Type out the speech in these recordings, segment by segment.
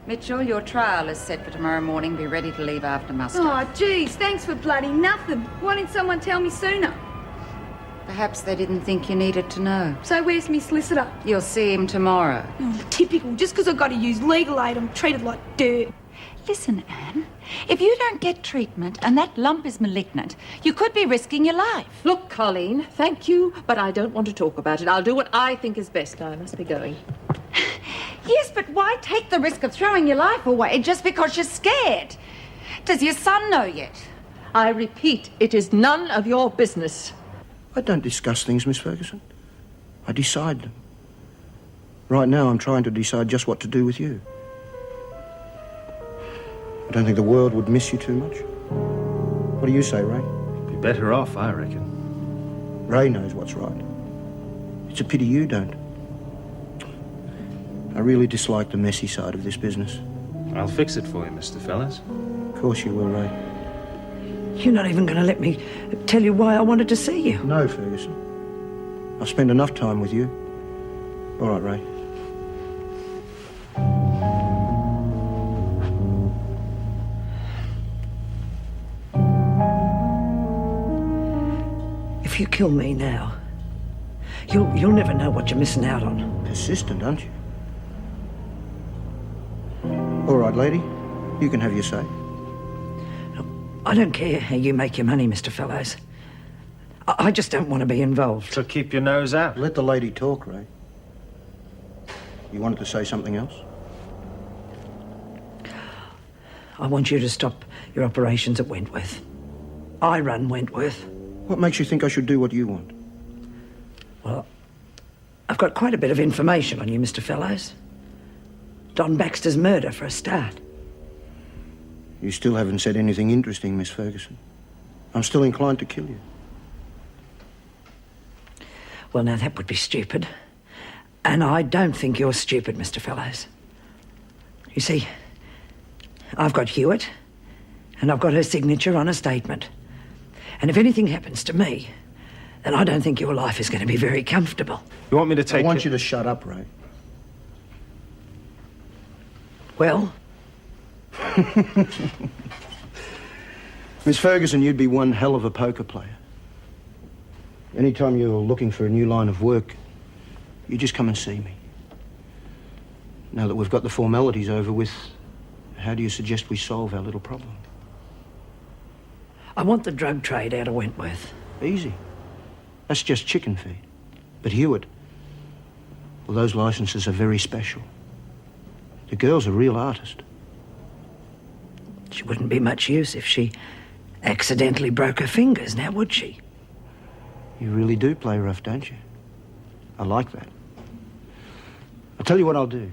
Mitchell, your trial is set for tomorrow morning. Be ready to leave after muster. Oh, geez, thanks for bloody nothing. Why didn't someone tell me sooner? Perhaps they didn't think you needed to know. So where's me solicitor? You'll see him tomorrow. Oh, typical. Just because I've got to use legal aid, I'm treated like dirt. Listen, Anne, if you don't get treatment and that lump is malignant, you could be risking your life. Look, Colleen, thank you, but I don't want to talk about it. I'll do what I think is best. I must be going. Yes, but why take the risk of throwing your life away just because you're scared? Does your son know yet? I repeat, it is none of your business. I don't discuss things, Miss Ferguson. I decide them. Right now, I'm trying to decide just what to do with you. I don't think the world would miss you too much. What do you say, Ray? Be better off, I reckon. Ray knows what's right. It's a pity you don't. I really dislike the messy side of this business. I'll fix it for you, Mr. Fellows. Of course you will, Ray. You're not even going to let me tell you why I wanted to see you. No, Ferguson. I've spent enough time with you. All right, Ray. If you kill me now, you'll never know what you're missing out on. Persistent, aren't you? All right, lady. You can have your say. I don't care how you make your money, Mr. Fellows. I just don't want to be involved. So keep your nose out. Let the lady talk, Ray. You wanted to say something else? I want you to stop your operations at Wentworth. I run Wentworth. What makes you think I should do what you want? Well, I've got quite a bit of information on you, Mr. Fellows. Don Baxter's murder, for a start. You still haven't said anything interesting, Miss Ferguson. I'm still inclined to kill you. Well, now, that would be stupid. And I don't think you're stupid, Mr. Fellows. You see, I've got Hewitt, and I've got her signature on a statement. And if anything happens to me, then I don't think your life is going to be very comfortable. You want me to take I want you to shut up, Ray. Well? Miss Ferguson, you'd be one hell of a poker player. Anytime you're looking for a new line of work, you just come and see me. Now that we've got the formalities over with, how do you suggest we solve our little problem? I want the drug trade out of Wentworth. Easy. That's just chicken feed. But Hewitt, well, those licenses are very special. The girl's a real artist. She wouldn't be much use if she accidentally broke her fingers, now would she? You really do play rough, don't you? I like that. I'll tell you what I'll do.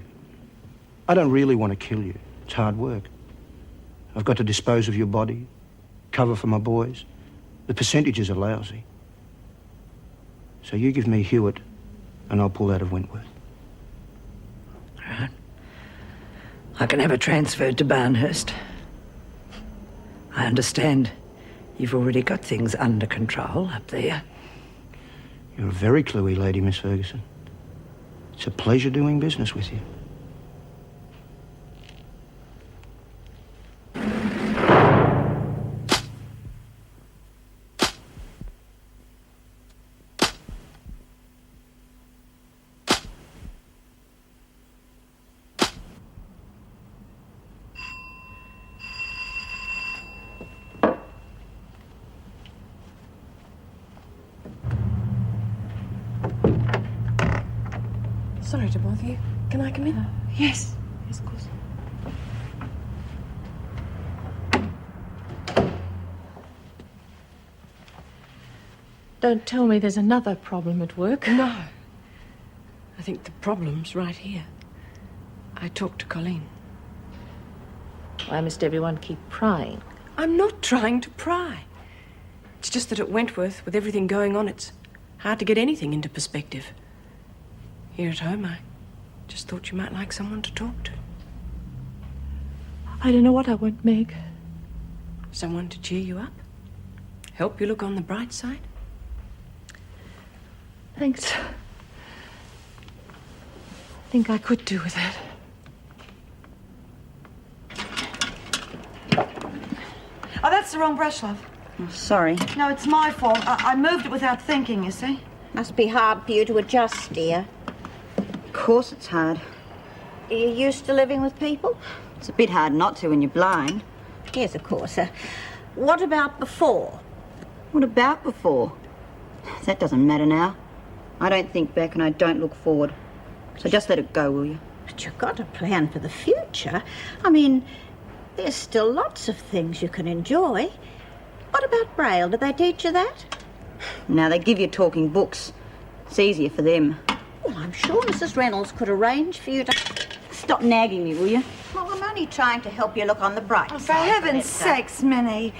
I don't really want to kill you. It's hard work. I've got to dispose of your body, cover for my boys. The percentages are lousy. So you give me Hewitt, and I'll pull out of Wentworth. Right. I can have her transferred to Barnhurst. I understand you've already got things under control up there. You're a very cluey lady, Miss Ferguson. It's a pleasure doing business with you. Sorry to bother you. Can I come in? Yes. Yes, of course. Don't tell me there's another problem at work. No. I think the problem's right here. I talked to Colleen. Why must everyone keep prying? I'm not trying to pry. It's just that at Wentworth, with everything going on, it's hard to get anything into perspective. Here at home, I just thought you might like someone to talk to. I don't know what I want, Meg. Someone to cheer you up? Help you look on the bright side? Thanks. I think I could do with that. Oh, that's the wrong brush, love. Oh, sorry. No, it's my fault. I moved it without thinking, you see. Must be hard for you to adjust, dear. Of course it's hard. Are you used to living with people? It's a bit hard not to when you're blind. Yes, of course. What about before? What about before? That doesn't matter now. I don't think back and I don't look forward. So just let it go, will you? But you've got a plan for the future. I mean, there's still lots of things you can enjoy. What about Braille? Did they teach you that? Now, they give you talking books. It's easier for them. Well, I'm sure Mrs. Reynolds could arrange for you to... Stop nagging me, will you? Well, I'm only trying to help you look on the bright For side. heaven's sakes, Minnie.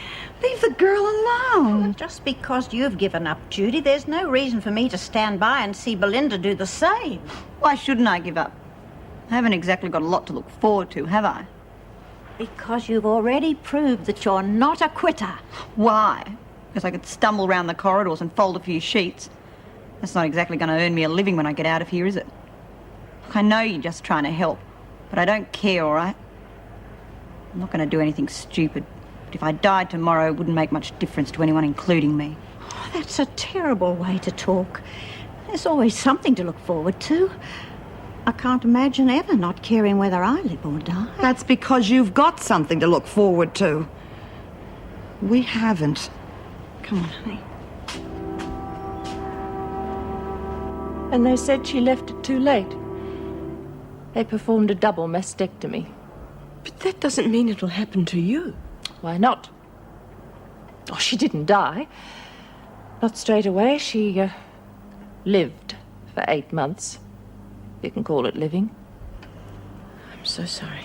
Leave the girl alone. Just because you've given up, Judy, there's no reason for me to stand by and see Belinda do the same. Why shouldn't I give up? I haven't exactly got a lot to look forward to, have I? Because you've already proved that you're not a quitter. Why? Because I could stumble round the corridors and fold a few sheets. That's not exactly going to earn me a living when I get out of here, is it? Look, I know you're just trying to help, but I don't care, all right? I'm not going to do anything stupid. But if I died tomorrow, it wouldn't make much difference to anyone, including me. Oh, that's a terrible way to talk. There's always something to look forward to. I can't imagine ever not caring whether I live or die. That's because you've got something to look forward to. We haven't. Come on, honey. And they said she left it too late. They performed a double mastectomy. But that doesn't mean it'll happen to you. Why not? Oh, she didn't die. Not straight away. She lived for 8 months. You can call it living. I'm so sorry.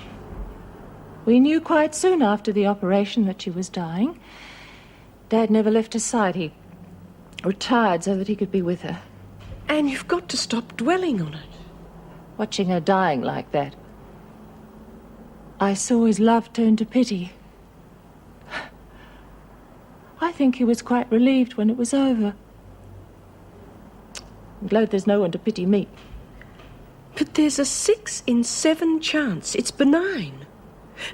We knew quite soon after the operation that she was dying. Dad never left her side. He retired so that he could be with her. And you've got to stop dwelling on it. Watching her dying like that, I saw his love turn to pity. I think he was quite relieved when it was over. I'm glad there's no one to pity me. But there's a 6 in 7 chance. It's benign.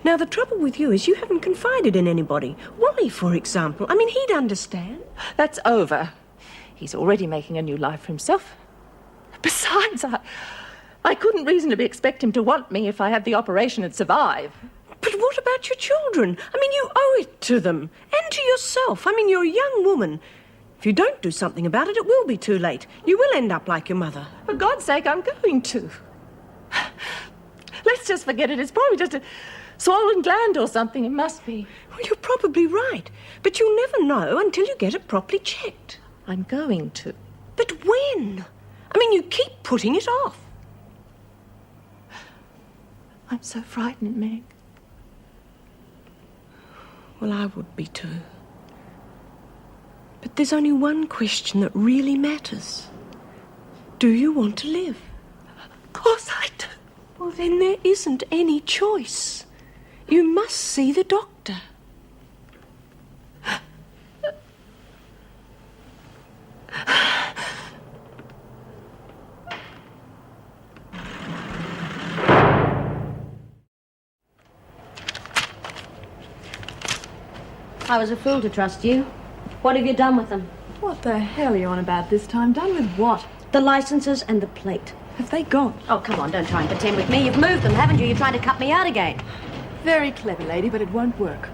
Now, the trouble with you is you haven't confided in anybody. Wally, for example. I mean, he'd understand. That's over. He's already making a new life for himself. Besides, I couldn't reasonably expect him to want me if I had the operation and survive. But what about your children? I mean, you owe it to them. And to yourself. I mean, you're a young woman. If you don't do something about it, it will be too late. You will end up like your mother. For God's sake, I'm going to. Let's just forget it. It's probably just a swollen gland or something. It must be. Well, you're probably right. But you'll never know until you get it properly checked. I'm going to. But when? I mean, you keep putting it off. I'm so frightened, Meg. Well, I would be too. But there's only one question that really matters. Do you want to live? Of course I do. Well, then there isn't any choice. You must see the doctor. I was a fool to trust you. What have you done with them? What the hell are you on about this time? Done with what? The licenses and the plate. Have they gone? Oh, come on, don't try and pretend with me. You've moved them, haven't you? You're trying to cut me out again. Very clever, lady, but it won't work.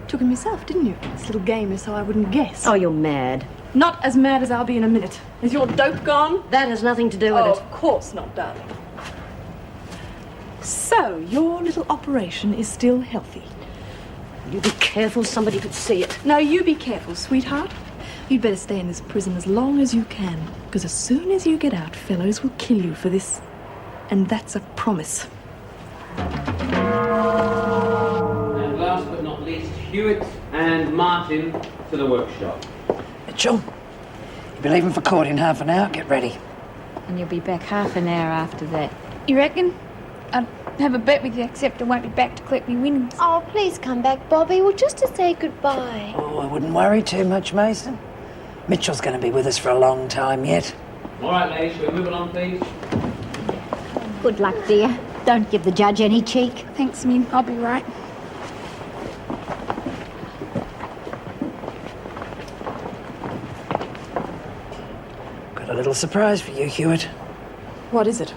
Took them yourself, didn't you? This little game is so I wouldn't guess. Oh, you're mad. Not as mad as I'll be in a minute. Is your dope gone? That has nothing to do with Oh, it. of course not, darling. So, your little operation is still healthy. You be careful, somebody could see it. Now, you be careful, sweetheart. You'd better stay in this prison as long as you can, because as soon as you get out, fellows will kill you for this. And that's a promise. And last but not least, Hewitt and Martin to the workshop. Mitchell, you'll be leaving for court in half an hour. Get ready. And you'll be back half an hour after that. You reckon? I'd have a bet with you, except I won't be back to collect me winnings. Oh, please come back, Bobbie. Well, just to say goodbye. Oh, I wouldn't worry too much, Mason. Mitchell's going to be with us for a long time yet. All right, ladies, shall we move along, please? Good luck, dear. Don't give the judge any cheek. Thanks, Min. I'll be right. little surprise for you, Hewitt. What is it?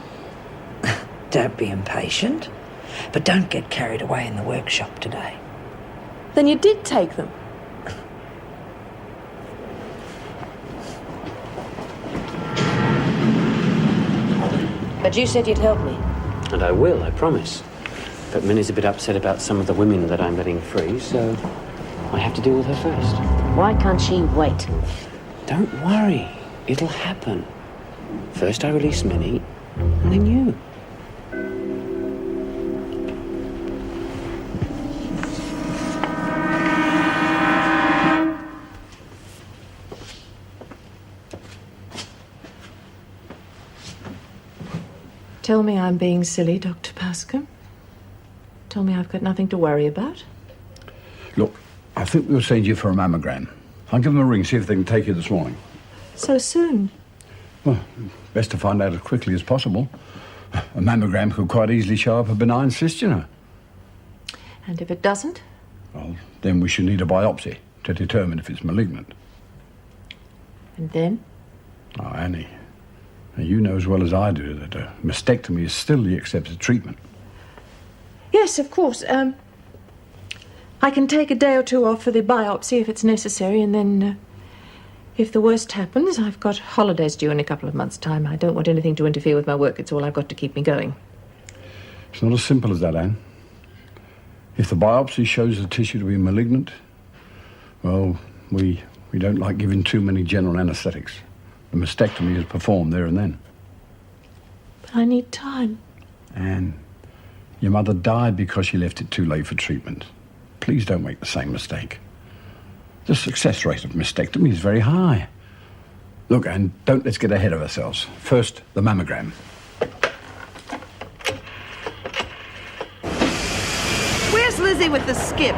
Don't be impatient, but don't get carried away in the workshop today. Then you did take them. But you said you'd help me. And I will, I promise. But Minnie's a bit upset about some of the women that I'm letting free, so I have to deal with her first. Why can't she wait? Don't worry. It'll happen. First I release Minnie, and then you. Tell me I'm being silly, Dr. Pascom. Tell me I've got nothing to worry about. Look, I think we'll send you for a mammogram. I'll give them a ring, see if they can take you this morning. So soon? Well, best to find out as quickly as possible. A mammogram could quite easily show up a benign cyst, you know. And if it doesn't? Well, then we should need a biopsy to determine if it's malignant. And then? Oh, Annie, you know as well as I do that a mastectomy is still the accepted treatment. Yes, of course. I can take a day or two off for the biopsy if it's necessary, and then, if the worst happens, I've got holidays due in a couple of months' time. I don't want anything to interfere with my work. It's all I've got to keep me going. It's not as simple as that, Anne. If the biopsy shows the tissue to be malignant, well, we don't like giving too many general anesthetics. The mastectomy is performed there and then. But I need time. Anne, your mother died because she left it too late for treatment. Please don't make the same mistake. The success rate of mastectomy is very high. Look, Anne, let's get ahead of ourselves. First, the mammogram. Where's Lizzie with the skip?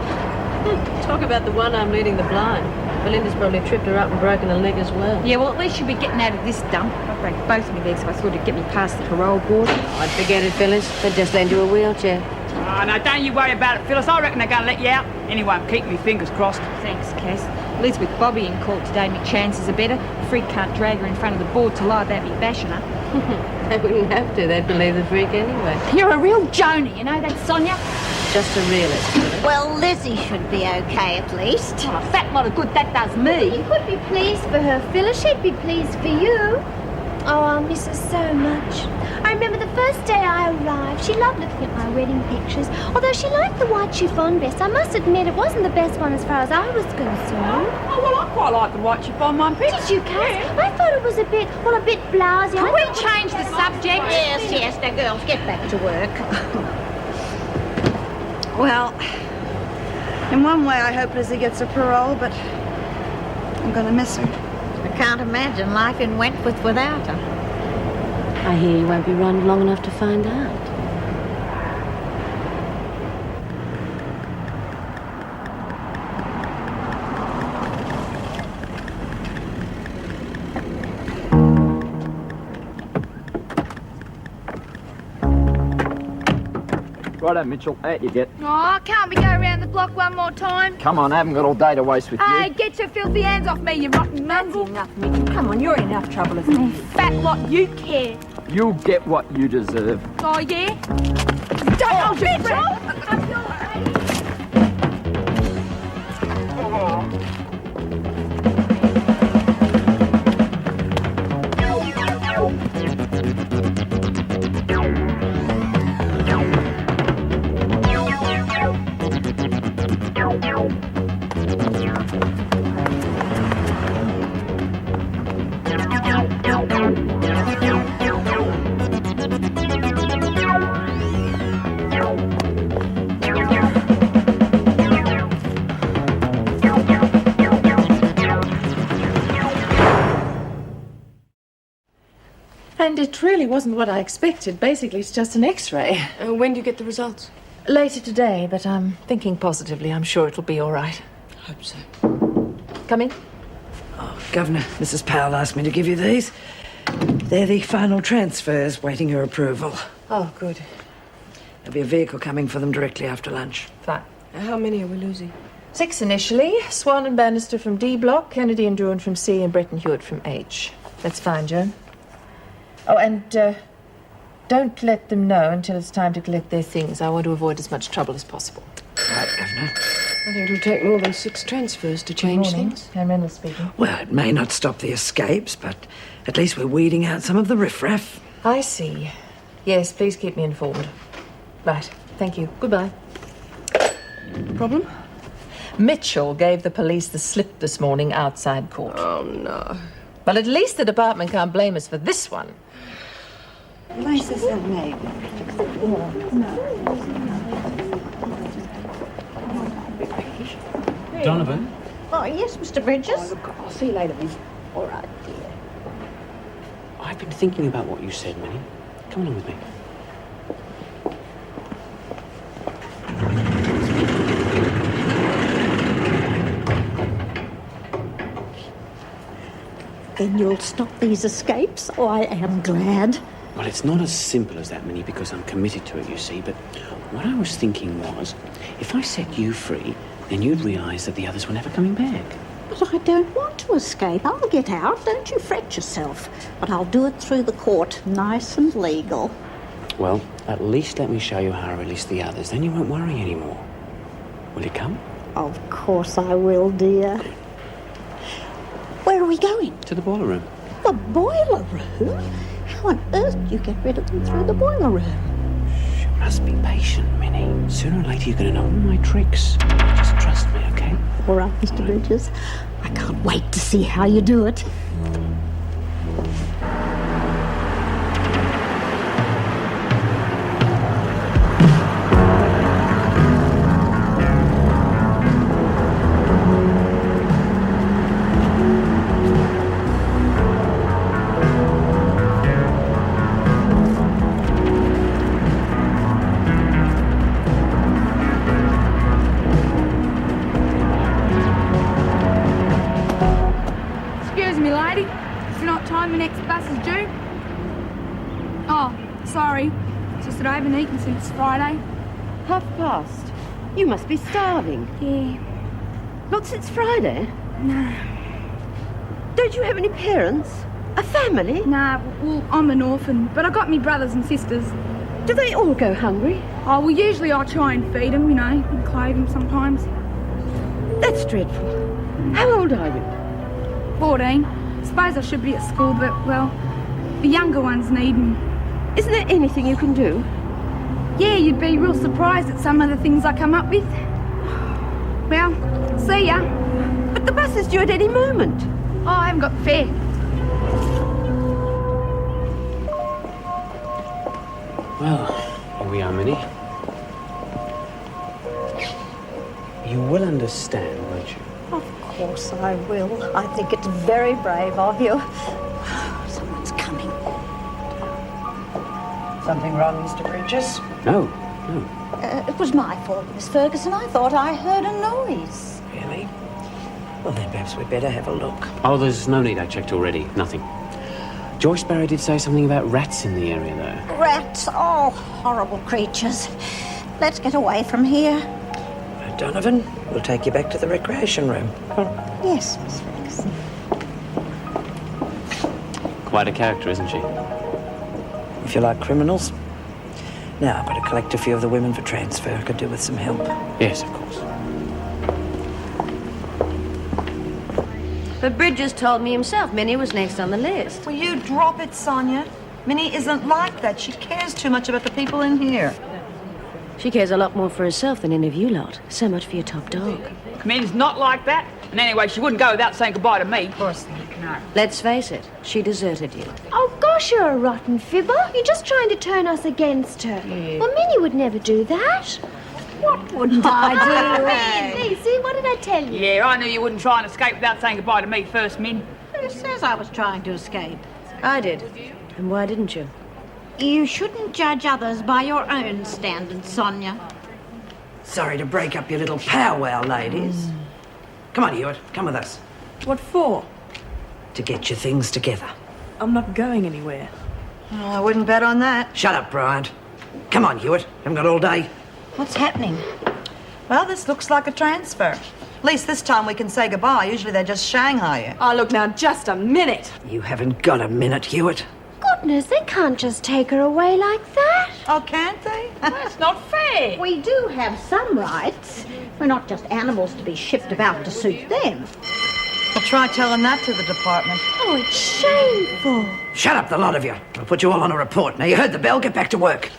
Talk about the one I'm leading the blind. Belinda's probably tripped her up and broken her leg as well. Yeah, well, at least you'll be getting out of this dump. I broke both my legs, so I thought it'd get me past the parole board. I'd forget it, Phyllis. They'd just lend you a wheelchair. Oh, no, don't you worry about it, Phyllis. I reckon they're going to let you out. Anyway, I'm keeping my fingers crossed. Thanks, Cass. At least with Bobbie in court today, my chances are better. The freak can't drag her in front of the board to lie about me bashing her. They wouldn't have to. They'd believe the freak anyway. You're a real Joni, you know that, Sonia? Just a realist. Well, Lizzie should be okay at least. Well, a fat lot of good that does me. You could be pleased for her, Phyllis. She'd be pleased for you. Oh, I'll miss her so much. I remember the first day I arrived. She loved looking at my wedding pictures. Although she liked the white chiffon vest, I must admit it wasn't the best one as far as I was concerned. Oh, well, I quite like the white chiffon one, Pixie. Did you, Kath? I thought it was a bit blousy. Can we change the subject? Yes, now girls, get back to work. Well, in one way I hope Lizzie gets her parole, but I'm going to miss her. I can't imagine life in Wentworth without her. I hear you won't be around long enough to find out. Righto, Mitchell, out you get. Oh, can't we go around the block one more time? Come on, I haven't got all day to waste with Hey, you. get your filthy hands off me, you rotten mongrel. Enough, Mitchell. Come on, you're in enough trouble as me. Fat lot, you care. You'll get what you deserve. Oh, yeah? Don't hold your breath. And it really wasn't what I expected. Basically, it's just an X-ray. When do you get the results? Later today, but I'm thinking positively. I'm sure it'll be all right. Hope so. Come in. Oh, Governor, Mrs. Powell asked me to give you these. They're the final transfers, waiting your approval. Oh, good. There'll be a vehicle coming for them directly after lunch. Fine. How many are we losing? 6 initially. Swan and Bannister from D block, Kennedy and Joan from C, and Brett and Hewitt from H. That's fine, Joan. Oh, and don't let them know until it's time to collect their things. I want to avoid as much trouble as possible. Right, Governor. I think it'll take more than 6 transfers to change things. Cameron speaking. Well, it may not stop the escapes, but at least we're weeding out some of the riffraff. I see. Yes, please keep me informed. Right, thank you. Goodbye. Problem? Mitchell gave the police the slip this morning outside court. Oh, no. Well, at least the department can't blame us for this one. Donovan? Oh, yes, Mr. Bridges? Oh, look, I'll see you later, Miss. All right, dear. I've been thinking about what you said, Minnie. Come along with me. Then you'll stop these escapes? Oh, I am glad. Well, it's not as simple as that, Minnie, because I'm committed to it, you see. But what I was thinking was, if I set you free, then you'd realise that the others were never coming back. But I don't want to escape. I'll get out. Don't you fret yourself. But I'll do it through the court, nice and legal. Well, at least let me show you how I release the others. Then you won't worry anymore. Will you come? Of course I will, dear. Where are we going? To the boiler room. The boiler room? How on earth do you get rid of them through the boiler room? You must be patient, Minnie. Sooner or later you're going to know all my tricks. Just trust me, okay? All right, Mr. Bridges. I can't wait to see how you do it. I haven't eaten since Friday. past. You must be starving. Yeah. Not since Friday? No. Don't you have any parents? A family? Nah, well, I'm an orphan, but I got me brothers and sisters. Do they all go hungry? Oh, well, usually I try and feed them, you know, and clothe them sometimes. That's dreadful. How old are you? 14. Suppose I should be at school, but, well, the younger ones need me. Isn't there anything you can do? Yeah, you'd be real surprised at some of the things I come up with. Well, see ya. But the bus is due at any moment. Oh, I haven't got the fare. Well, here we are, Minnie. You will understand, won't you? Of course I will. I think it's very brave of you. Someone's coming. Something wrong, Mr. Bridges? No. It was my fault, Miss Ferguson. I thought I heard a noise. Really? Well, then perhaps we'd better have a look. Oh, there's no need. I checked already. Nothing. Joyce Barrow did say something about rats in the area, though. Rats? Oh, horrible creatures. Let's get away from here. Donovan, we'll take you back to the recreation room. Yes, Miss Ferguson. Quite a character, isn't she? If you like criminals. Now, I've got to collect a few of the women for transfer. I could do with some help. Yes, of course. But Bridges told me himself Minnie was next on the list. Will you drop it, Sonia? Minnie isn't like that. She cares too much about the people in here. She cares a lot more for herself than any of you lot. So much for your top dog. Minnie's not like that. And anyway, she wouldn't go without saying goodbye to me. Of course, no. Let's face it, she deserted you. Oh, gosh, you're a rotten fibber. You're just trying to turn us against her. Yeah. Well, Minnie would never do that. What wouldn't I do? Lizzie, what did I tell you? Yeah, I knew you wouldn't try and escape without saying goodbye to me first, Min. Who says I was trying to escape? I did. And why didn't you? You shouldn't judge others by your own standards, Sonia. Sorry to break up your little powwow, ladies. Come on, Hewitt, come with us. What for? To get your things together. I'm not going anywhere. Oh, I wouldn't bet on that. Shut up, Bryant. Come on, Hewitt. Haven't got all day. What's happening? Well, this looks like a transfer. At least this time we can say goodbye. Usually they just Shanghai you. Oh, look now, just a minute. You haven't got a minute, Hewitt. Goodness, they can't just take her away like that. Oh, can't they? That's not fair. We do have some rights. We're not just animals to be shipped about to suit them. I'll try telling that to the department. Oh, it's shameful. Shut up, the lot of you. I'll put you all on a report. Now, you heard the bell. Get back to work.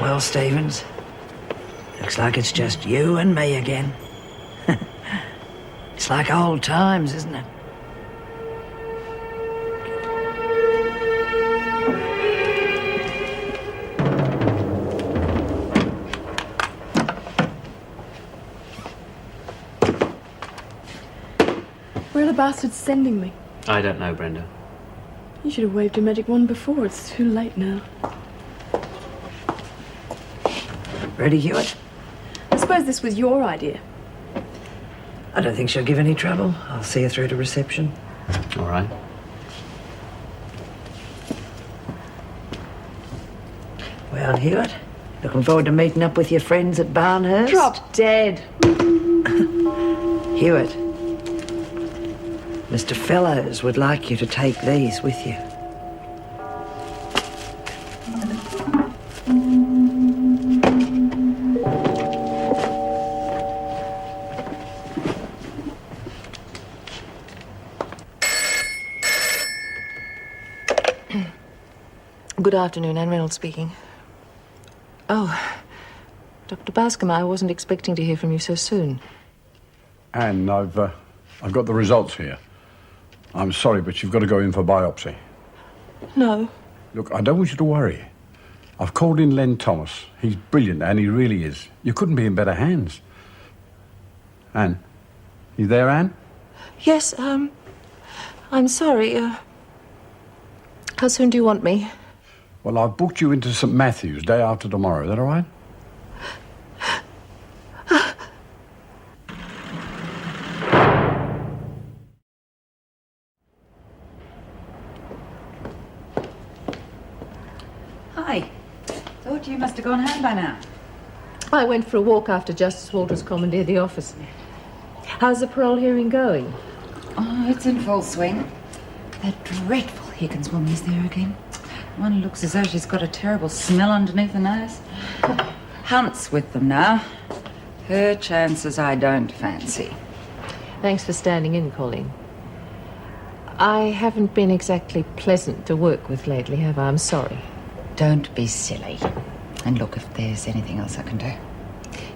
Well, Stevens, looks like it's just you and me again. It's like old times, isn't it? Where are the bastards sending me? I don't know, Brenda. You should have waved your magic wand before. It's too late now. Ready, Hewitt? I suppose this was your idea. I don't think she'll give any trouble. I'll see her through to reception. All right. Well, Hewitt, looking forward to meeting up with your friends at Barnhurst? Drop dead. Hewitt, Mr. Fellows would like you to take these with you. Good afternoon, Anne Reynolds speaking. Oh, Dr. Bascom, I wasn't expecting to hear from you so soon. And I've got the results here. I'm sorry, but you've got to go in for biopsy. No. Look, I don't want you to worry. I've called in Len Thomas. He's brilliant, and he really is. You couldn't be in better hands. Anne? You there, Anne? Yes, I'm sorry. How soon do you want me? Well, I've booked you into St. Matthew's day after tomorrow. Is that all right? Hi. Thought you must have gone home by now. I went for a walk after Justice Walters commandeered the office. How's the parole hearing going? Oh, it's in full swing. That dreadful Higgins woman is there again. One looks as though she's got a terrible smell underneath her nose. Hunt's with them now. Her chances I don't fancy. Thanks for standing in, Colleen. I haven't been exactly pleasant to work with lately, have I? I'm sorry. Don't be silly. And look if there's anything else I can do.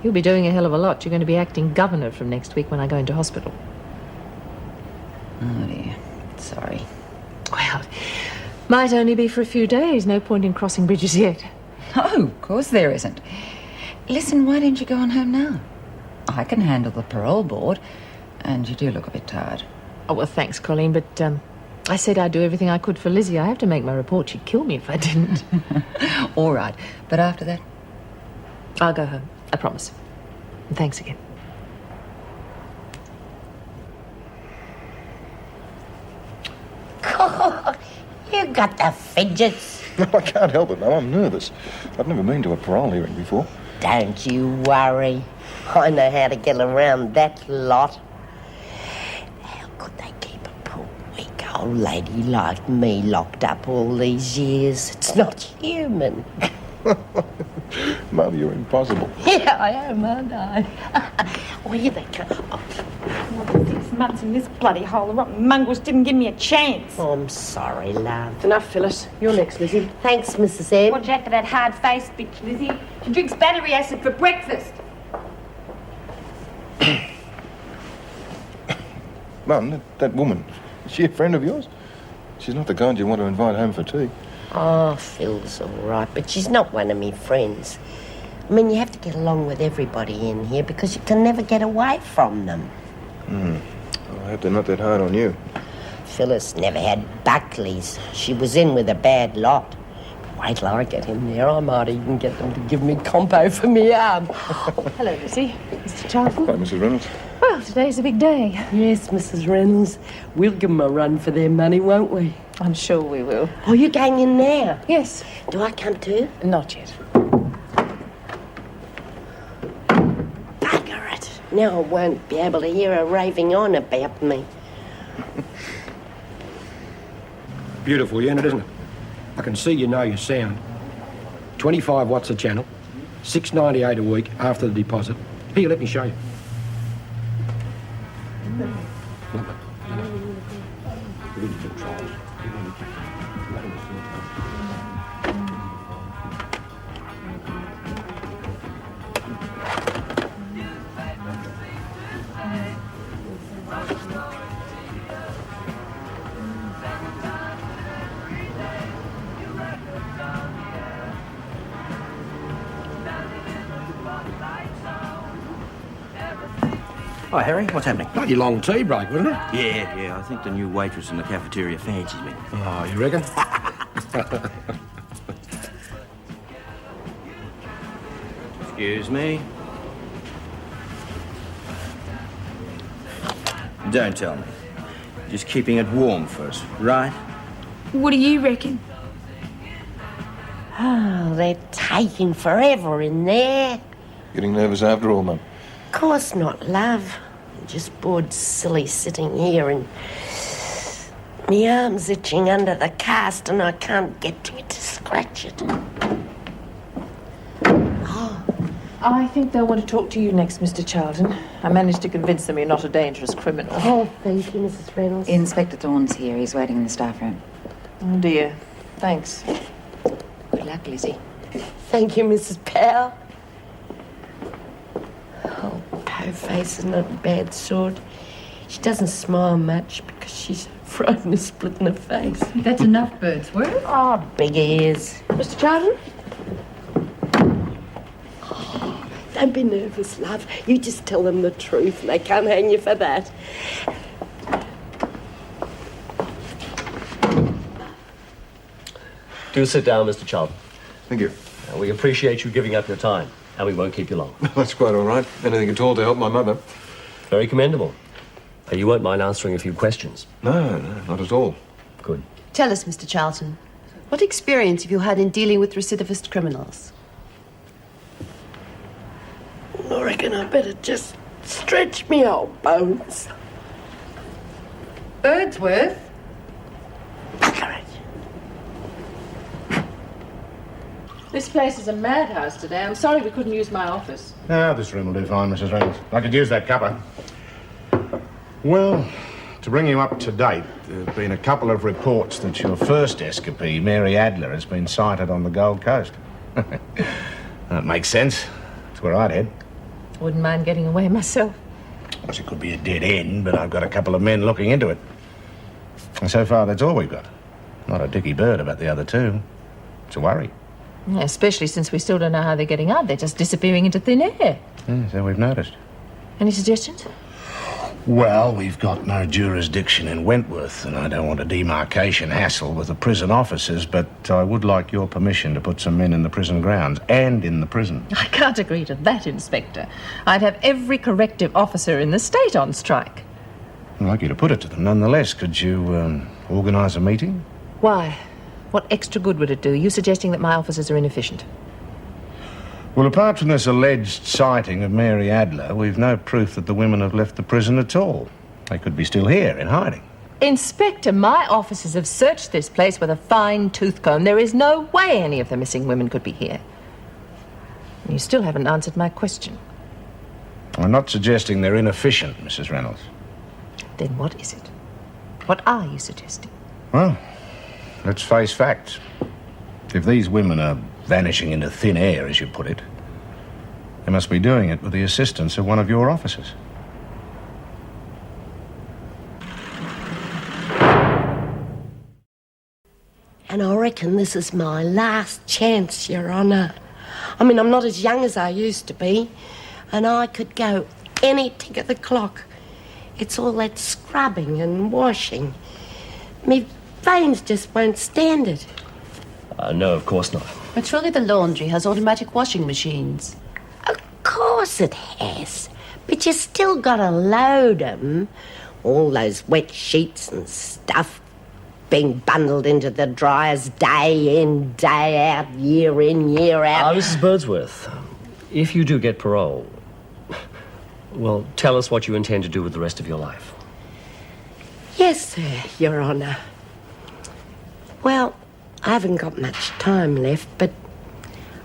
You'll be doing a hell of a lot. You're going to be acting governor from next week when I go into hospital. Oh, dear. Sorry. Well, might only be for a few days. No point in crossing bridges yet. Oh, of course there isn't. Listen, why don't you go on home now? I can handle the parole board, and you do look a bit tired. Oh, well, thanks, Colleen, but I said I'd do everything I could for Lizzie. I have to make my report. She'd kill me if I didn't. All right, but after that? I'll go home. I promise. And thanks again. You got the fidgets. I can't help it, Mum. I'm nervous. I've never been to a parole hearing before. Don't you worry. I know how to get around that lot. How could they keep a poor, weak old lady like me locked up all these years? It's not human. Mum, you're impossible. Yeah, I am, aren't I? Where they go? 6 months in this bloody hole. The rotten mongrels didn't give me a chance. Oh, I'm sorry, love. Enough, Phyllis. You're next, Lizzie. Thanks, Mrs. M. Watch out for that hard-faced bitch, Lizzie. She drinks battery acid for breakfast. Mum, that woman, is she a friend of yours? She's not the kind you want to invite home for tea. Oh, Phil's all right, but she's not one of me friends. I mean, you have to get along with everybody in here because you can never get away from them. I hope they're not that hard on you. Phyllis never had Buckleys. She was in with a bad lot. But wait till I get in there, I might even get them to give me compo for me arm. Hello, Lizzie. Mr. Charlton. Hi, Mrs. Reynolds. Well, today's a big day. Yes, Mrs. Reynolds. We'll give them a run for their money, won't we? I'm sure we will. Oh, you're going in now? Yes. Do I come too? Not yet. Bugger it. Now I won't be able to hear her raving on about me. Beautiful unit, isn't it? I can see you know your sound. 25 watts a channel, $6.98 a week after the deposit. Here, let me show you. Hi, Harry. What's happening? Bloody long tea break, wasn't it? Yeah. I think the new waitress in the cafeteria fancies me. Oh, you reckon? Excuse me. Don't tell me. Just keeping it warm first, right? What do you reckon? Oh, they're taking forever in there. Getting nervous after all, Mum. Of course not, love. I'm just bored silly sitting here and my arm's itching under the cast and I can't get to it to scratch it. I think they'll want to talk to you next, Mr. Charlton. I managed to convince them you're not a dangerous criminal. Oh, thank you, Mrs. Reynolds. Inspector Thorne's here. He's waiting in the staff room. Oh, dear. Thanks. Good luck, Lizzie. Thank you, Mrs. Powell. Oh, Po-Face is not a bad sort. She doesn't smile much because she's frightened of splitting her face. That's enough, Birdsworth. Oh, big ears. Mr. Charlton? Don't be nervous, love. You just tell them the truth and they can't hang you for that. Do sit down, Mr. Charlton. Thank you. We appreciate you giving up your time, and we won't keep you long. That's quite all right. Anything at all to help my mother. Very commendable. You won't mind answering a few questions? No, not at all. Good. Tell us, Mr. Charlton, what experience have you had in dealing with recidivist criminals? I reckon I better just stretch me old bones. Birdsworth? This place is a madhouse today. I'm sorry we couldn't use my office. Ah, this room will do fine, Mrs. Reynolds. I could use that cuppa. Well, to bring you up to date, there have been a couple of reports that your first escapee, Mary Adler, has been sighted on the Gold Coast. That makes sense. That's where I'd head. Wouldn't mind getting away myself. Of course, it could be a dead end, but I've got a couple of men looking into it. And so far, that's all we've got. Not a dicky bird about the other two. It's a worry. Yeah, especially since we still don't know how they're getting out. They're just disappearing into thin air. Yeah, so we've noticed. Any suggestions? Well, we've got no jurisdiction in Wentworth, and I don't want a demarcation hassle with the prison officers, but I would like your permission to put some men in the prison grounds and in the prison. I can't agree to that, Inspector. I'd have every corrective officer in the state on strike. I'd like you to put it to them nonetheless. Could you organise a meeting? Why? What extra good would it do? You suggesting that my officers are inefficient? Well, apart from this alleged sighting of Mary Adler, we've no proof that the women have left the prison at all. They could be still here, in hiding. Inspector, my officers have searched this place with a fine-tooth comb. There is no way any of the missing women could be here. And you still haven't answered my question. I'm not suggesting they're inefficient, Mrs. Reynolds. Then what is it? What are you suggesting? Well, let's face facts. If these women are vanishing into thin air, as you put it, they must be doing it with the assistance of one of your officers. And I reckon this is my last chance, Your Honour. I mean, I'm not as young as I used to be, and I could go any tick of the clock. It's all that scrubbing and washing. Me veins just won't stand it. No, of course not. But surely the laundry has automatic washing machines. Of course it has. But you still gotta load 'em. All those wet sheets and stuff being bundled into the dryers day in, day out, year in, year out. Mrs. Birdsworth, if you do get parole, well, tell us what you intend to do with the rest of your life. Yes, sir, Your Honour. Well, I haven't got much time left, but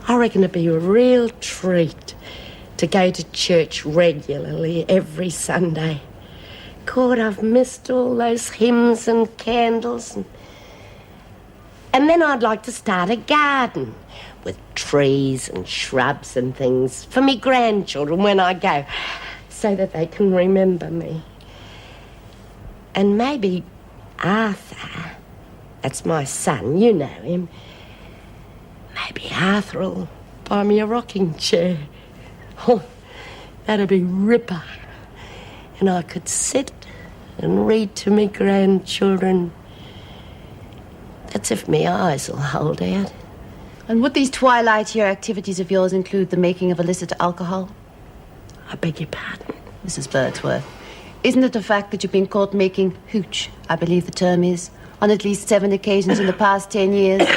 I reckon it'd be a real treat to go to church regularly every Sunday. God, I've missed all those hymns and candles. And then I'd like to start a garden with trees and shrubs and things for me grandchildren when I go, so that they can remember me. And maybe Arthur, that's my son, you know him, maybe Arthur will buy me a rocking chair. Oh, that'd be ripper. And I could sit and read to me grandchildren. That's if me eyes will hold out. And would these twilight year activities of yours include the making of illicit alcohol? I beg your pardon? Mrs. Birdsworth, isn't it a fact that you've been caught making hooch, I believe the term is, on at least 7 occasions in the past 10 years?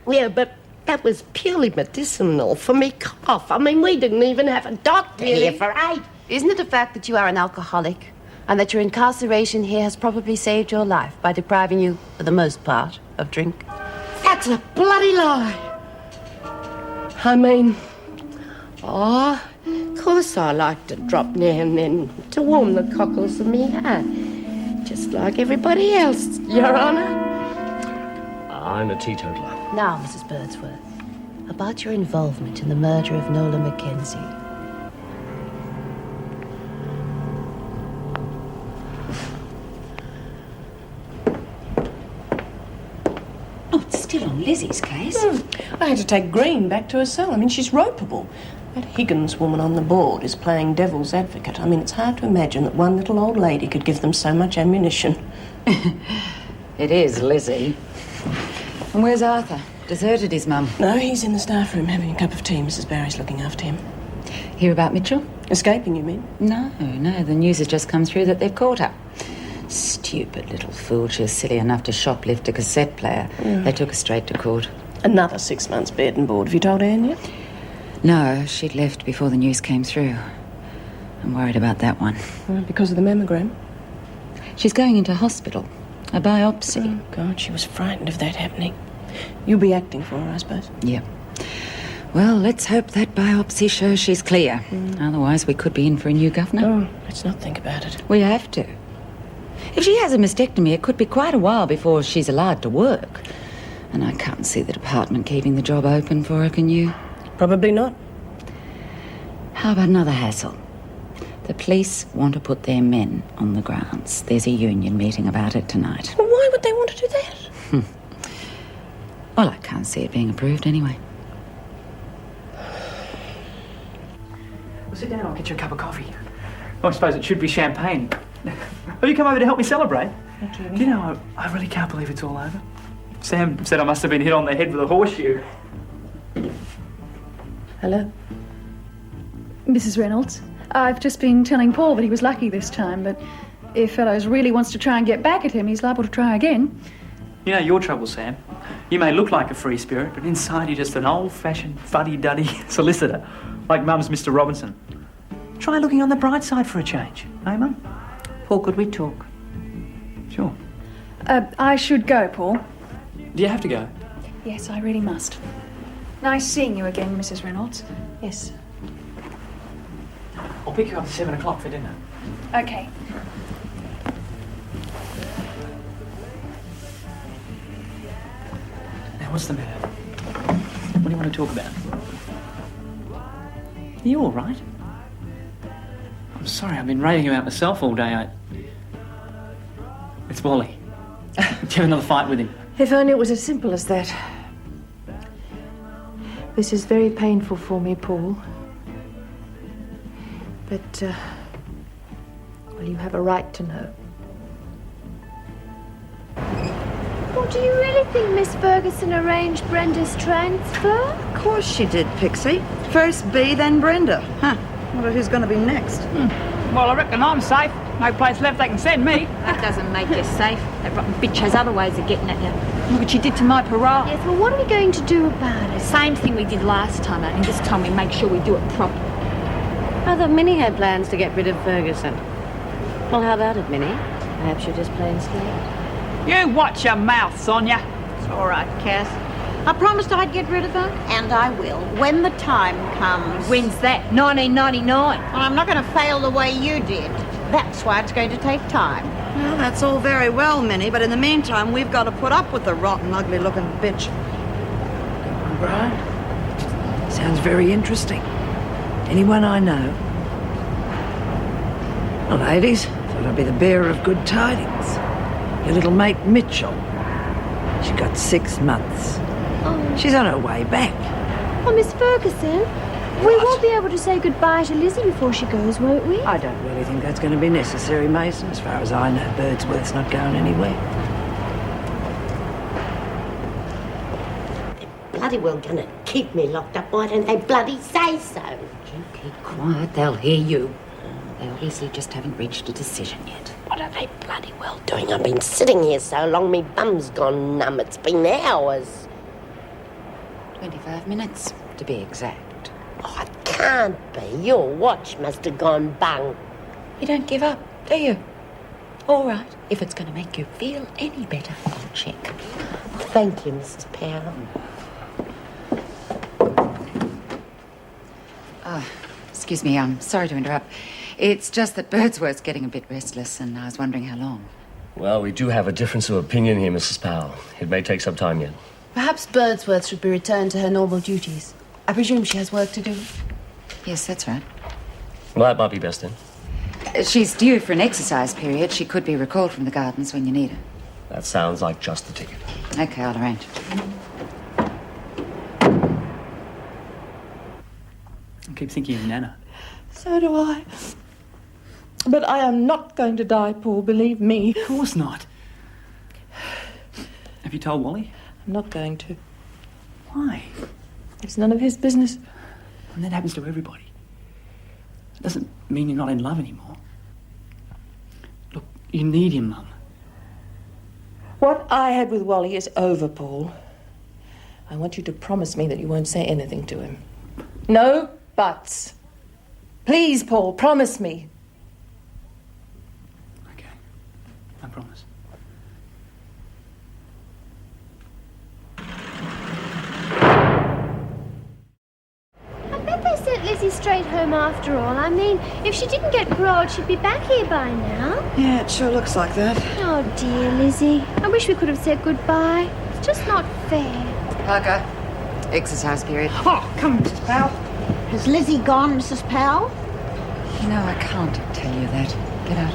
Yeah, but that was purely medicinal for me cough. I mean, we didn't even have a doctor here for 8. Isn't it a fact that you are an alcoholic and that your incarceration here has probably saved your life by depriving you, for the most part, of drink? That's a bloody lie. I mean, of course I like to drop now and then to warm the cockles of me heart, just like everybody else, Your Honour. I'm a teetotaler. Now, Mrs. Birdsworth, about your involvement in the murder of Nola Mackenzie. Oh, it's still on Lizzie's case. I had to take Green back to her cell. I mean, she's ropeable. That Higgins woman on the board is playing devil's advocate. I mean, it's hard to imagine that one little old lady could give them so much ammunition. It is Lizzie. And where's Arthur? Deserted his mum. No, he's in the staff room having a cup of tea. Mrs. Barry's looking after him. Hear about Mitchell? Escaping, you mean? No. The news has just come through that they've caught her. Stupid little fool. She was silly enough to shoplift a cassette player. Yeah. They took her straight to court. Another 6 months bed and board. Have you told Anne yet? No, she'd left before the news came through. I'm worried about that one. Because of the mammogram? She's going into hospital. A biopsy. Oh, God, she was frightened of that happening. You'll be acting for her, I suppose? Yep. Well, let's hope that biopsy shows she's clear. Otherwise, we could be in for a new governor. Oh, let's not think about it. We have to. If she has a mastectomy, it could be quite a while before she's allowed to work. And I can't see the department keeping the job open for her, can you? Probably not. How about another hassle? The police want to put their men on the grounds. There's a union meeting about it tonight. Well, why would they want to do that? Well, I can't see it being approved anyway. Well, sit down, I'll get you a cup of coffee. Oh, I suppose it should be champagne. Have you come over to help me celebrate? Do you know, I really can't believe it's all over. Sam said I must have been hit on the head with a horseshoe. Hello? Mrs. Reynolds, I've just been telling Paul that he was lucky this time, but if Fellows really wants to try and get back at him, he's liable to try again. You know your trouble, Sam. You may look like a free spirit, but inside you're just an old-fashioned, fuddy-duddy solicitor, like Mum's Mr. Robinson. Try looking on the bright side for a change, eh, Mum? Paul, could we talk? Sure. I should go, Paul. Do you have to go? Yes, I really must. Nice seeing you again, Mrs. Reynolds. Yes. I'll pick you up at 7 o'clock for dinner. Okay. Now, what's the matter? What do you want to talk about? Are you all right? I'm sorry, I've been raving about myself all day. It's Wally. Do you have another fight with him? If only it was as simple as that. This is very painful for me, Paul. But, well, you have a right to know. What do you really think Miss Ferguson arranged Brenda's transfer? Of course she did, Pixie. First B, then Brenda. Huh. Wonder who's going to be next. Well, I reckon I'm safe. No place left they can send me. That doesn't make you safe. That rotten bitch has other ways of getting at you. Look what she did to my parole. Yes, well, what are we going to do about it? Same thing we did last time, and this time we make sure we do it properly. I thought Minnie had plans to get rid of Ferguson. Well, how about it, Minnie? Perhaps you're just plain scared. You watch your mouth, Sonia. It's all right, Kath. I promised I'd get rid of her, and I will, when the time comes. When's that? 1999. Well, I'm not going to fail the way you did. That's why it's going to take time. Well, that's all very well, Minnie, but in the meantime, we've got to put up with the rotten, ugly-looking bitch. Bryant? Sounds very interesting. Anyone I know? Well, ladies, thought I'd be the bearer of good tidings. Your little mate Mitchell. She got 6 months. Oh. She's on her way back. Oh, Miss Ferguson, we won't be able to say goodbye to Lizzie before she goes, won't we? I don't really think that's going to be necessary, Mason. As far as I know, Birdsworth's not going anywhere. They're bloody well gonna keep me locked up. Why don't they bloody say so? You keep quiet, they'll hear you. They obviously just haven't reached a decision yet. What are they bloody well doing? I've been sitting here so long, me bum's gone numb. It's been hours. 25 minutes, to be exact. Oh, it can't be. Your watch must have gone bung. You don't give up, do you? All right, if it's going to make you feel any better, I'll check. Thank you, Mrs. Powell. Excuse me, I'm sorry to interrupt. It's just that Birdsworth's getting a bit restless, and I was wondering how long. Well, we do have a difference of opinion here, Mrs. Powell. It may take some time yet. Perhaps Birdsworth should be returned to her normal duties. I presume she has work to do. Yes, that's right. Well, that might be best then. She's due for an exercise period. She could be recalled from the gardens when you need her. That sounds like just the ticket. Okay, I'll arrange. I keep thinking of Nana. So do I. But I am not going to die, Paul, believe me. Of course not. Have you told Wally? I'm not going to. Why? It's none of his business. And that happens to everybody. It doesn't mean you're not in love anymore. Look, you need him, Mum. What I had with Wally is over, Paul. I want you to promise me that you won't say anything to him. No buts. Please, Paul, promise me. Okay, I promise. I bet they sent Lizzie straight home after all. I mean, if she didn't get paroled, she'd be back here by now. Yeah, it sure looks like that. Oh, dear, Lizzie. I wish we could have said goodbye. It's just not fair. Parker, exercise period. Oh, come, Mrs. Powell. Has Lizzie gone, Mrs. Powell? You know, I can't tell you that. Get out.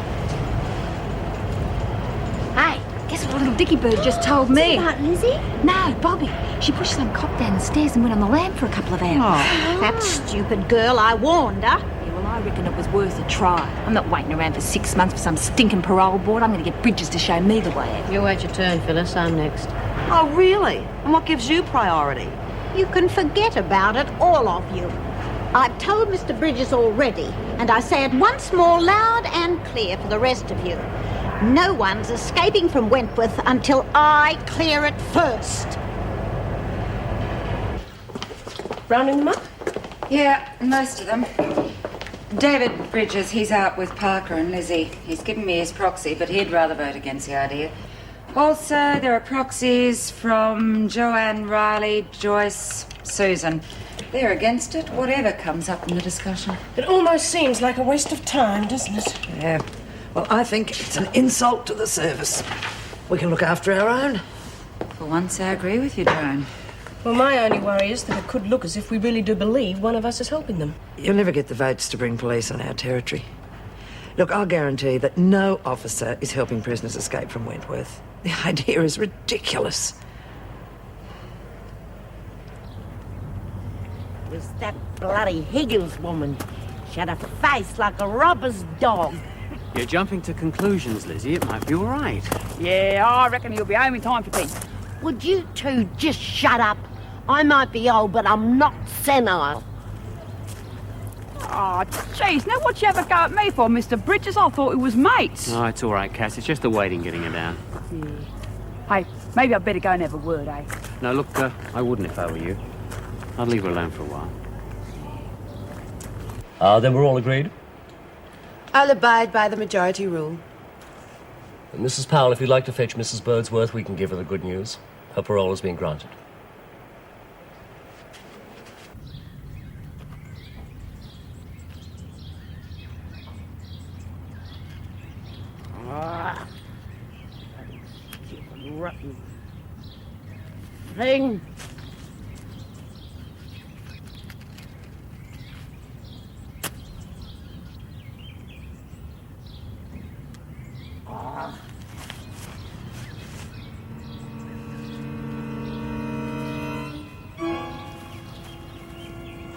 Hey, guess what little dicky bird just told me? Is it about Lizzie? No, Bobbie. She pushed some cop down the stairs and went on the lamp for a couple of hours. Oh, that stupid girl. I warned her. Yeah, well, I reckon it was worth a try. I'm not waiting around for 6 months for some stinking parole board. I'm going to get Bridges to show me the way. You wait your turn, Phyllis. I'm next. Oh, really? And what gives you priority? You can forget about it, all of you. I've told Mr. Bridges already, and I say it once more loud and clear for the rest of you. No one's escaping from Wentworth until I clear it first. Rounding them up? Yeah, most of them. David Bridges, he's out with Parker and Lizzie. He's given me his proxy, but he'd rather vote against the idea. Also, there are proxies from Joanne, Riley, Joyce, Susan. They're against it, whatever comes up in the discussion. It almost seems like a waste of time, doesn't it? Yeah. Well, I think it's an insult to the service. We can look after our own. For once, I agree with you, Joan. Well, my only worry is that it could look as if we really do believe one of us is helping them. You'll never get the votes to bring police on our territory. Look, I'll guarantee that no officer is helping prisoners escape from Wentworth. The idea is ridiculous. It was that bloody Higgins woman. She had a face like a robber's dog. You're jumping to conclusions, Lizzie. It might be all right. Yeah, I reckon he'll be home in time for tea. Would you two just shut up? I might be old, but I'm not senile. Oh, jeez, now what you have a go at me for, Mr. Bridges? I thought it was mates. Oh, it's all right, Cass. It's just the waiting getting her down. Hey, maybe I'd better go and have a word, eh? No, look, I wouldn't if I were you. I'd leave her alone for a while. Then we're all agreed? I'll abide by the majority rule. And Mrs. Powell, if you'd like to fetch Mrs. Birdsworth, we can give her the good news. Her parole has been granted. Rotten thing.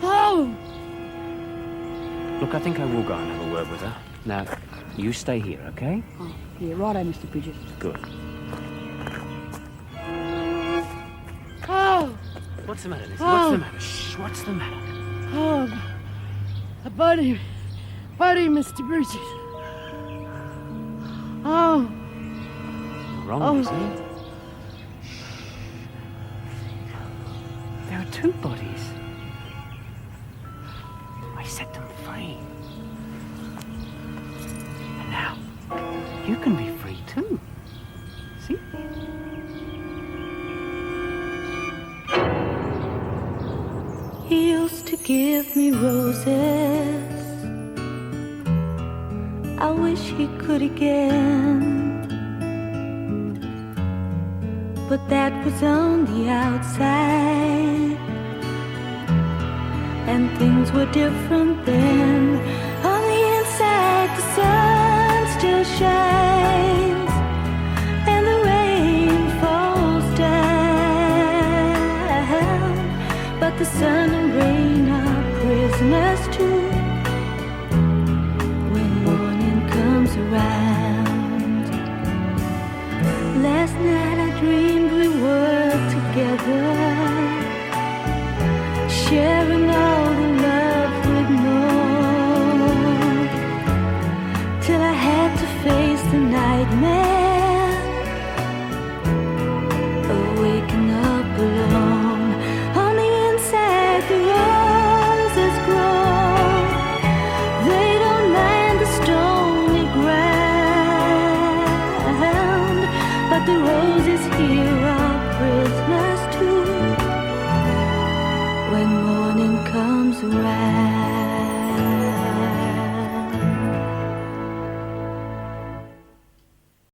Oh! Look, I think I will go and have a word with her. Now, you stay here, okay? Oh, yeah, righto, Mr. Bridges. Good. Oh! What's the matter, Lizzie? Oh. What's the matter? Shh, what's the matter? Oh, a body, Mr. Bridges. Oh. Wrong, Lizzie. There are two bodies. I set them free. And now, you can be free too. See? He used to give me roses. I wish he could again. But that was on the outside, and things were different then.